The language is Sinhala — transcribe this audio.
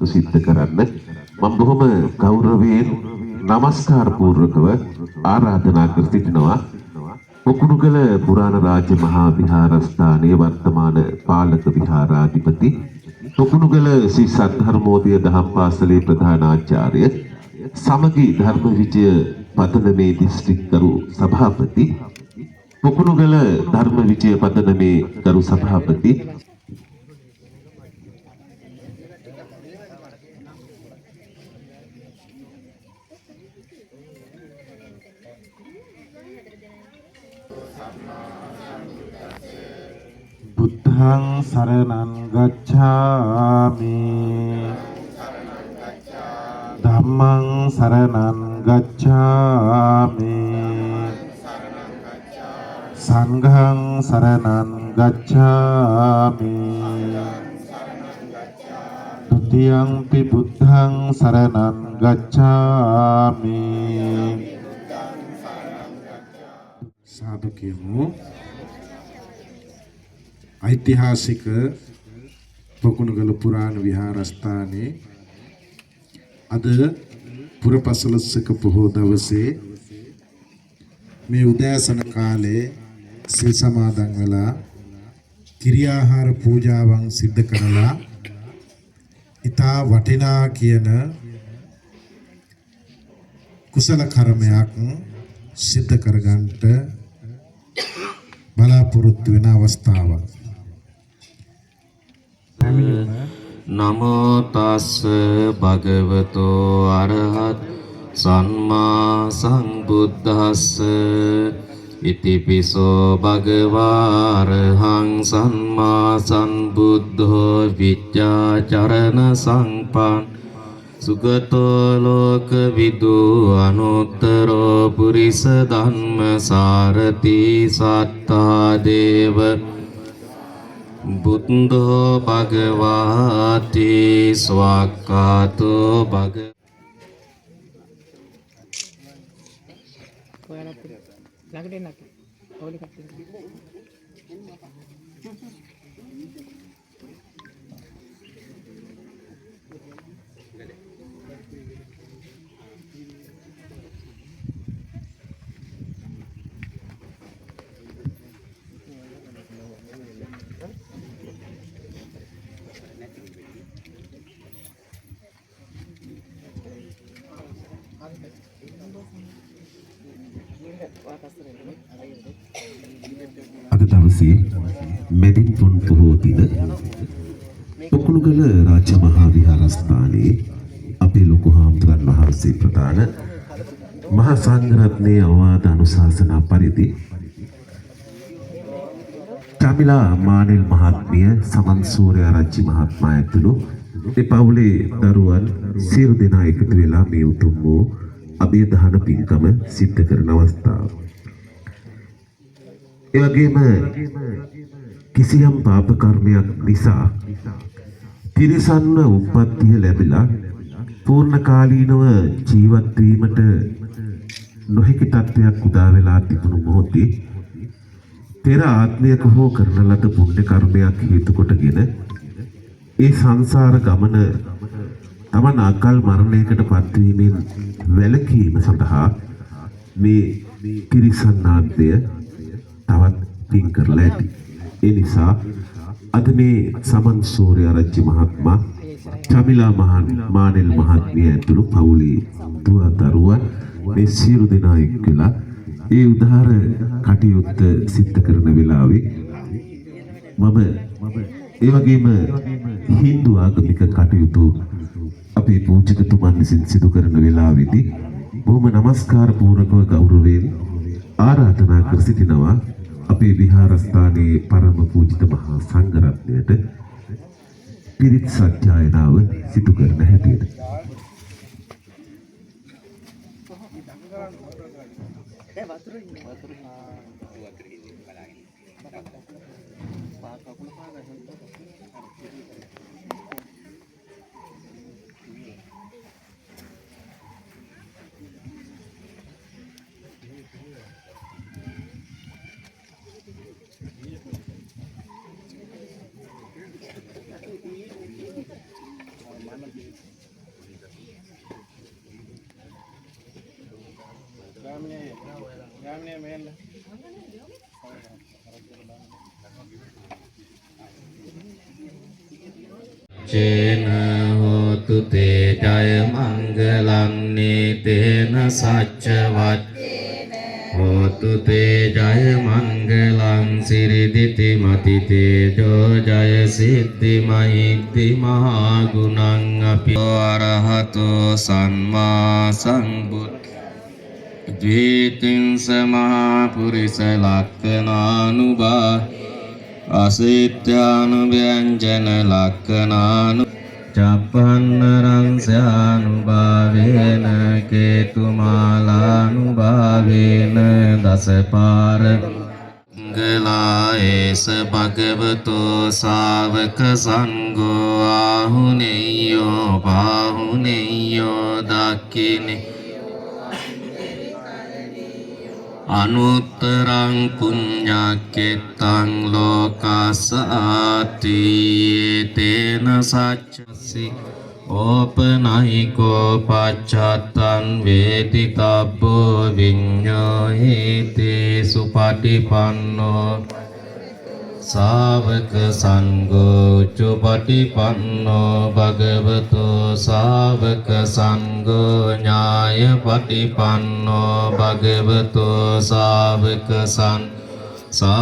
කටයුතු සිද්ධ කරන්න මම බොහොම ගෞරවයෙන් নমස්කාර පූර්වකව ආරාධනා කර සිටිනවා. පොකුණුගල පුරාණ රාජ්‍ය මහා විහාරස්ථානයේ වර්තමාන පාලක විහාරාධිපති පොකුණුගල ශ්‍රී සද්ධර්මෝදය දහම් පාසලේ ප්‍රධානාචාර්ය සමගි ධර්ම විජය පදනමේ දිස්ත්‍රික් කරු සභාපති පොකුණුගල ධර්ම විජය පදනමේ කරු සභාපති බුද්ධං සරණං ගච්ඡාමි ධම්මං සරණං ගච්ඡාමි සංඝං සරණං ගච්ඡාමි ဒုတိယံ පි බුද්ධං සරණං ගච්ඡාමි සාදු කියමු. ඓතිහාසික පොකුණුගල පුරාණ විහාරස්ථානයේ අද පුරපසළොස්වක පොහෝ දවසේ මේ උදෑසන කාලේ සිල් සමාදන් වෙලා කිරියාහාර පූජාවන් සිද්ධ කරලා ඊතා වටිනා කියන කුසල කර්මයක් සිද්ධ කරගන්නට බලාපොරොත්තු වෙන අවස්ථාවක්. නමෝ තස් භගවතෝ අරහත් සම්මා සම්බුද්දස්ස ඉතිපිසෝ භගවාරහං සම්මා සම්බුද්ධෝ විද්‍යාචරණ සංපන් සුගතෝ ලෝකවිදු අනුත්තරෝ පුරිස ධම්ම සාරති සත්තා දේව බුද්ධෝ භගවාති ස්වාක්ඛාතෝ භග අද දවසේ මෙදින් පුන් පොහෝ දින පොකුණුගල රාජ මහා විහාරස්ථානයේ අපේ ලොකු හාමුදුරන් වහන්සේ ප්‍රදාන මහා සංඝරත්නයේ අවවාද අනුශාසනා පරිදි චමිලා මානෙල් මහත්මිය සමන් සූර්යාරච්චි මහත්මයා ඇතුළු දෙපවුලේ දරුවන් සියලු දෙනා එකතු වෙලා මේ උතුම් වූ අභිදාන පින්කම සිද්ධ කරන අවස්ථාව. ඒ වගේම කිසියම් පාප කර්මයක් නිසා තිරිසන්ව උප්පත්තිය ලැබිලා පූර්ණ කාලීනව ජීවත් වීමට නොහැකි තත්ත්වයක් උදා වෙලා තිබුණු මොහොතේ පෙර ආත්මයක හෝ කරන ලද පුණ්‍ය කර්මයක් හේතු කොටගෙන ඒ සංසාර ගමන තමන් අකල් මරණයකට පත්වීමෙන් වැළකීම සඳහා මේ තිරිසන් ආත්මය තවත් පින් කරලා ඇති. ඒ නිසා අද මේ සමන් සූර්යාරච්චි මහත්මයා චමිලා මානෙල් මහත්මිය ඇතුළු පවුලේ දුව දරුවන් මේ සියලු දෙනා එක්කලා ඒ උදාර කටයුත්ත සිද්ධ කරන වෙලාවේ මම ඒ වගේම හින්දු ආගමික කටයුතු අපේ පූජකතුමන් විසින් සිදු කරන වෙලාවේදී බොහොම নমස්කාර පූර්වකව ගෞරවයෙන් ආරාධනා කර සිටිනවා අපේ විහාරස්ථානයේ පරම පූජිත මහා සංඝරත්නයට පිරිත් සත්‍යයනාව සිදු කරන හැටියට. චේන හෝතු තේ ජය මංගලං නීතේන සච්චවත් හෝතු තේ ජය මංගලං සිරිදිති මති තේජෝ ජය සිද්ධි මහිද්දි මහා ගුණං අපි අරහතෝ සම්මා සම්බුද්ධ ද්විතිං සමහා පුරිස ලක්ඛනානුභා අසිත්‍යානු ව්‍යංජන ලක්ඛනානු චප්පන්න රංසානුභාවේන කේතුමාලානුභාවේන දසපාර ගලායේස භගවතෝ ශාවක සංඝෝ ආහුනේයෝ පාහුනේයෝ දක්ඛිනේ අනුත්තරං පුඤ්ඤක්කෙත්තං ලෝකස්සාති තේන සච්චසි ඕපනයිකෝ පච්චත්තං වේදිතබ්බෝ විඤ්ඤෝ හේති සුපටිපන්නෝ ශාවක සංඝෝ චුපටිපන්නෝ භගවතෝ ශාවක සංඝෝ ඥාය පටිපන්නෝ භගවතෝ ශාවක සංඝෝ